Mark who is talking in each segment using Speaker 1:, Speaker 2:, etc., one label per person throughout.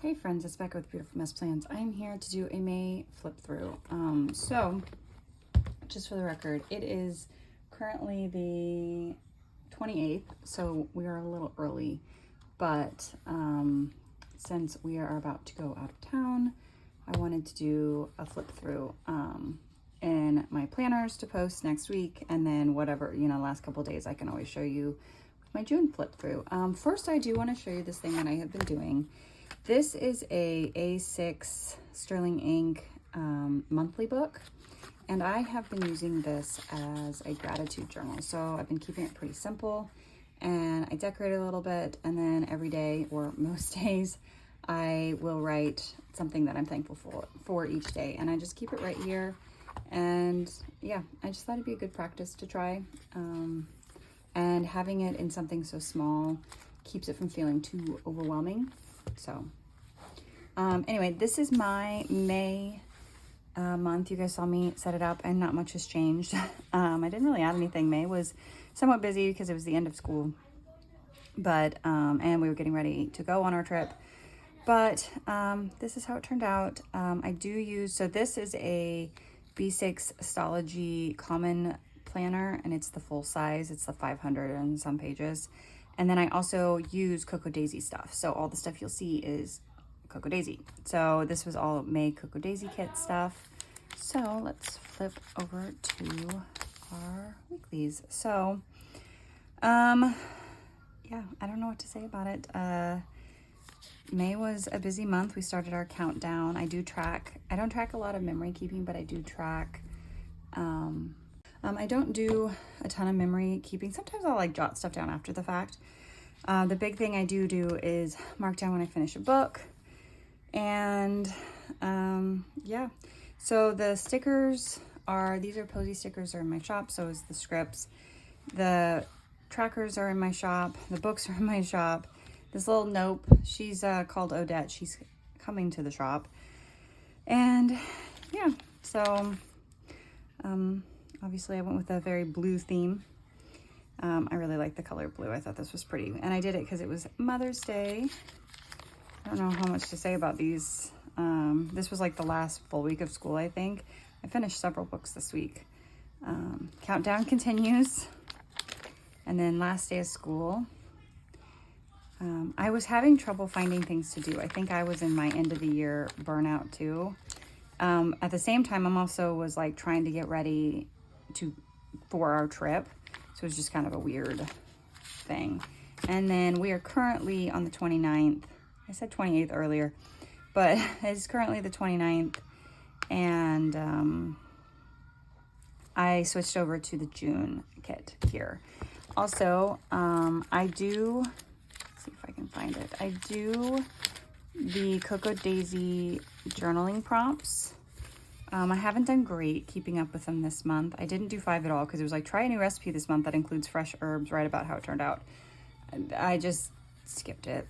Speaker 1: Hey friends, it's Becca with Beautiful Mess Plans. I'm here to do a May flip through. So just for the record, it is currently the 28th, so we are a little early, but since we are about to go out of town, I wanted to do a flip through in my planners to post next week, and then whatever, last couple days I can always show you with my June flip through. First, I do want to show you this thing that I have been doing. This is a A6 sterling ink monthly book, and I have been using this as a gratitude journal. So I've been keeping it pretty simple, and I decorate a little bit, and then every day, or most days, I will write something that I'm thankful for each day, and I just keep it right here. And yeah, I just thought it'd be a good practice to try, and having it in something so small keeps it from feeling too overwhelming. So anyway, this is my May month. You guys saw me set it up, and not much has changed. I didn't really add anything. May was somewhat busy because it was the end of school, but and we were getting ready to go on our trip. But this is how it turned out. I do use, so this is a B6 Stalogy common planner, and it's the full size. It's the 500 and some pages. And then I also use Cocoa Daisy stuff. So all the stuff you'll see is Cocoa Daisy. So this was all May Cocoa Daisy kit stuff. So let's flip over to our weeklies. So, yeah, I don't know what to say about it. May was a busy month. We started our countdown. I don't track a lot of memory keeping, but I do track, I don't do a ton of memory keeping. Sometimes I'll like jot stuff down after the fact. The big thing I do is mark down when I finish a book. And yeah, so the stickers these are Posy stickers are in my shop. So is the scripts. The trackers are in my shop. The books are in my shop. This little nope, she's called Odette. She's coming to the shop. And yeah, so obviously I went with a very blue theme. I really like the color blue. I thought this was pretty. And I did it because it was Mother's Day. I don't know how much to say about these. This was like the last full week of school, I think. I finished several books this week. Countdown continues. And then last day of school. I was having trouble finding things to do. I think I was in my end of the year burnout too. At the same time, I'm also was like trying to get ready for our trip. So it was just kind of a weird thing. And then we are currently on the 29th. I said 28th earlier, but it's currently the 29th. And I switched over to the June kit here. Also, I do, let's see if I can find it. I do the Cocoa Daisy journaling prompts. I haven't done great keeping up with them this month. I didn't do 5 at all because it was like, try a new recipe this month that includes fresh herbs, write about how it turned out. I just skipped it.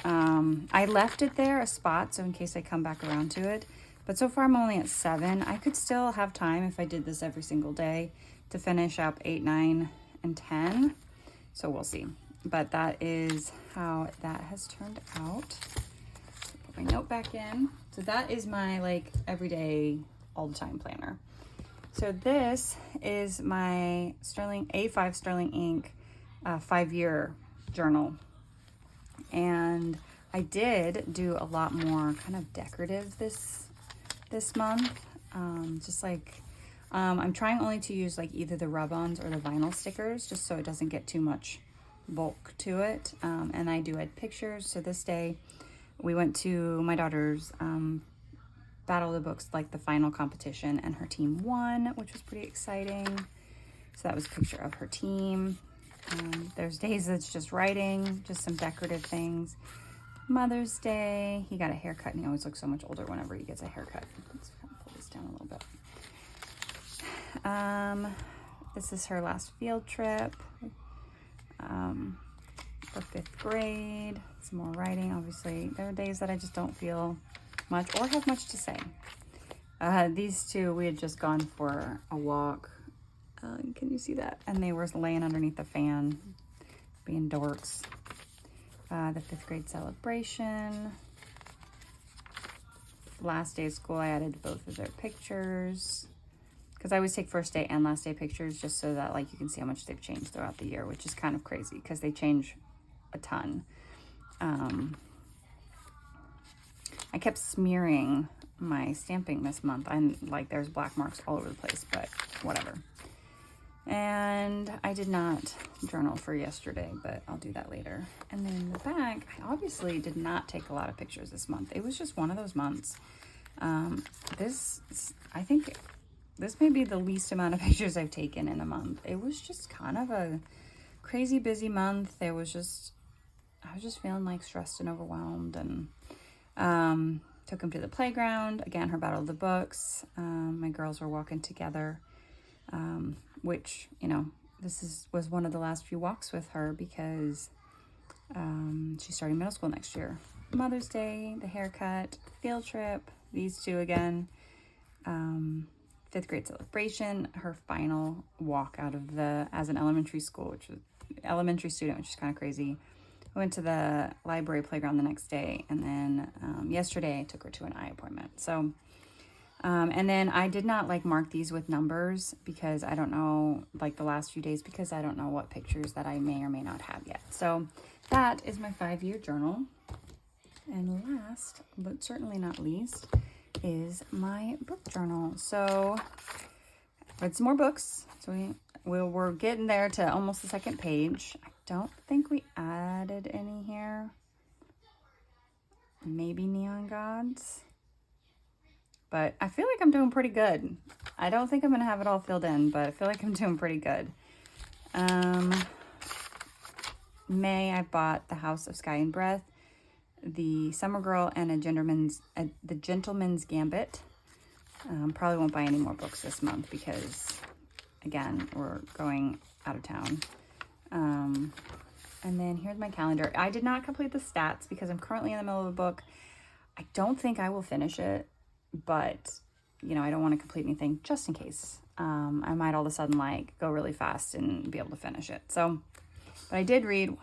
Speaker 1: I left it there a spot, so in case I come back around to it. But so far I'm only at 7. I could still have time if I did this every single day to finish up 8, 9, and 10. So we'll see. But that is how that has turned out. Put my note back in. So that is my like everyday, all the time planner. So this is my A5 Sterling ink 5-year journal. And I did do a lot more kind of decorative this month. Just like, I'm trying only to use like either the rub-ons or the vinyl stickers, just so it doesn't get too much bulk to it. And I do add pictures. So this day we went to my daughter's Battle of the Books, like the final competition, and her team won, which was pretty exciting. So that was a picture of her team. There's days that's just writing, just some decorative things. Mother's Day, he got a haircut, and he always looks so much older whenever he gets a haircut. Let's kind of pull this down a little bit. This is her last field trip for 5th grade. Some more writing. Obviously, there are days that I just don't feel much or have much to say. These two, we had just gone for a walk. Can you see that? And they were laying underneath the fan, being dorks. The 5th grade celebration. last day of school, I added both of their pictures. Because I always take first day and last day pictures just so that like you can see how much they've changed throughout the year, which is kind of crazy because they change a ton. I kept smearing my stamping this month. I'm like, there's black marks all over the place, but whatever. And I did not journal for yesterday, but I'll do that later. And then the back, I obviously did not take a lot of pictures this month. It was just one of those months. I think this may be the least amount of pictures I've taken in a month. It was just kind of a crazy busy month. I was just feeling like stressed and overwhelmed, and took him to the playground. Again, her battle of the books. My girls were walking together, which, you know, was one of the last few walks with her because she's starting middle school next year. Mother's Day, the haircut, field trip, these two again, 5th grade celebration, her final walk out of as an elementary student, which is kind of crazy. I went to the library playground the next day, and then yesterday I took her to an eye appointment. So, and then I did not like mark these with numbers because I don't know, like the last few days, because I don't know what pictures that I may or may not have yet. So that is my 5-year journal. And last, but certainly not least, is my book journal. So read some more books. So we're getting there to almost the second page. I don't think we added any here. Maybe Neon Gods. But I feel like I'm doing pretty good. I don't think I'm going to have it all filled in, but I feel like I'm doing pretty good. May, I bought The House of Sky and Breath, The Summer Girl, and The Gentleman's Gambit. Probably won't buy any more books this month because, again, we're going out of town. And then here's my calendar. I did not complete the stats because I'm currently in the middle of a book. I don't think I will finish it, but, you know, I don't want to complete anything just in case. I might all of a sudden, like, go really fast and be able to finish it. So, but I did read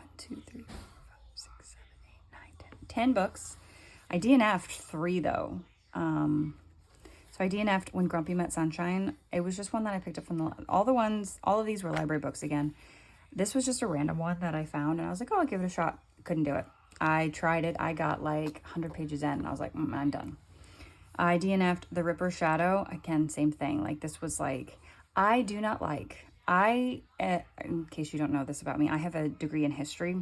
Speaker 1: 10 books. I DNF'd 3, though. So I DNF'd When Grumpy Met Sunshine. It was just one that I picked up from all of these were library books again. This was just a random one that I found, and I was like, oh, I'll give it a shot. Couldn't do it. I tried it. I got like 100 pages in, and I was like, I'm done. I DNF'd The Ripper Shadow. Again, same thing. Like, this was like, I do not like, in case you don't know this about me, I have a degree in history,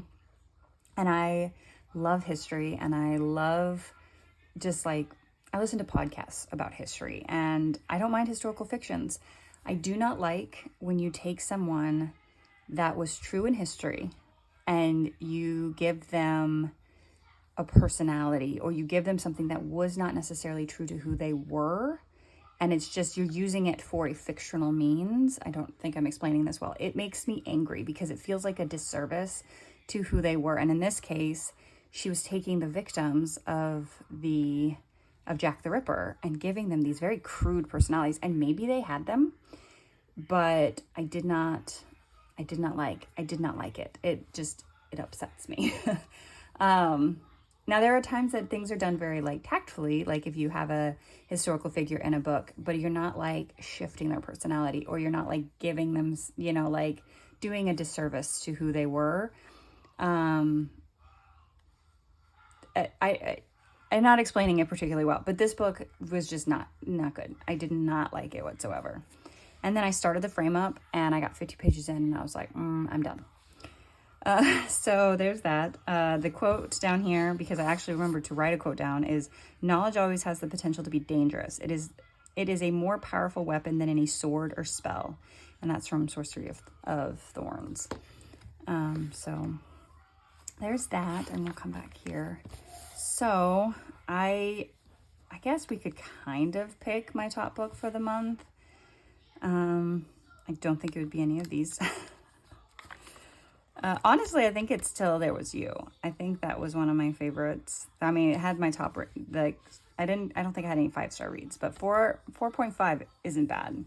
Speaker 1: and I love history, and I love just like, I listen to podcasts about history, and I don't mind historical fictions. I do not like when you take someone that was true in history and you give them a personality, or you give them something that was not necessarily true to who they were, and it's just you're using it for a fictional means. I don't think I'm explaining this well. It makes me angry because it feels like a disservice to who they were. And in this case, she was taking the victims of Jack the Ripper and giving them these very crude personalities, and maybe they had them, but I did not like it. It upsets me. Now there are times that things are done very like tactfully, like if you have a historical figure in a book, but you're not like shifting their personality, or you're not like giving them, you know, like doing a disservice to who they were. I'm not explaining it particularly well, but this book was just not good. I did not like it whatsoever. And then I started the frame up, and I got 50 pages in, and I was like, I'm done. So there's that. The quote down here, because I actually remembered to write a quote down, is, knowledge always has the potential to be dangerous. It is a more powerful weapon than any sword or spell. And that's from Sorcery of Thorns. So there's that, and we'll come back here. So I guess we could kind of pick my top book for the month. I don't think it would be any of these. Honestly, I think it's Till There Was You. I think that was one of my favorites. I mean, it had my top, like, I don't think I had any 5-star reads, but 4.5 isn't bad.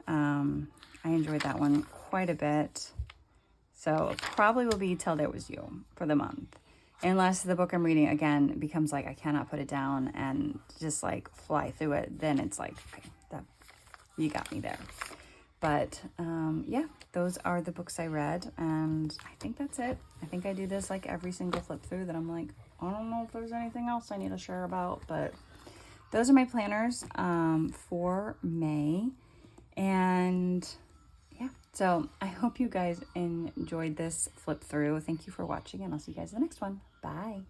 Speaker 1: I enjoyed that one quite a bit. So it probably will be Till There Was You for the month. unless the book I'm reading, again, becomes like I cannot put it down and just like fly through it, then it's like, okay, that, you got me there. But yeah, those are the books I read, and I think that's it. I think I do this like every single flip through that I'm like, I don't know if there's anything else I need to share about, but those are my planners for May. And yeah, so I hope you guys enjoyed this flip through. Thank you for watching, and I'll see you guys in the next one. Bye.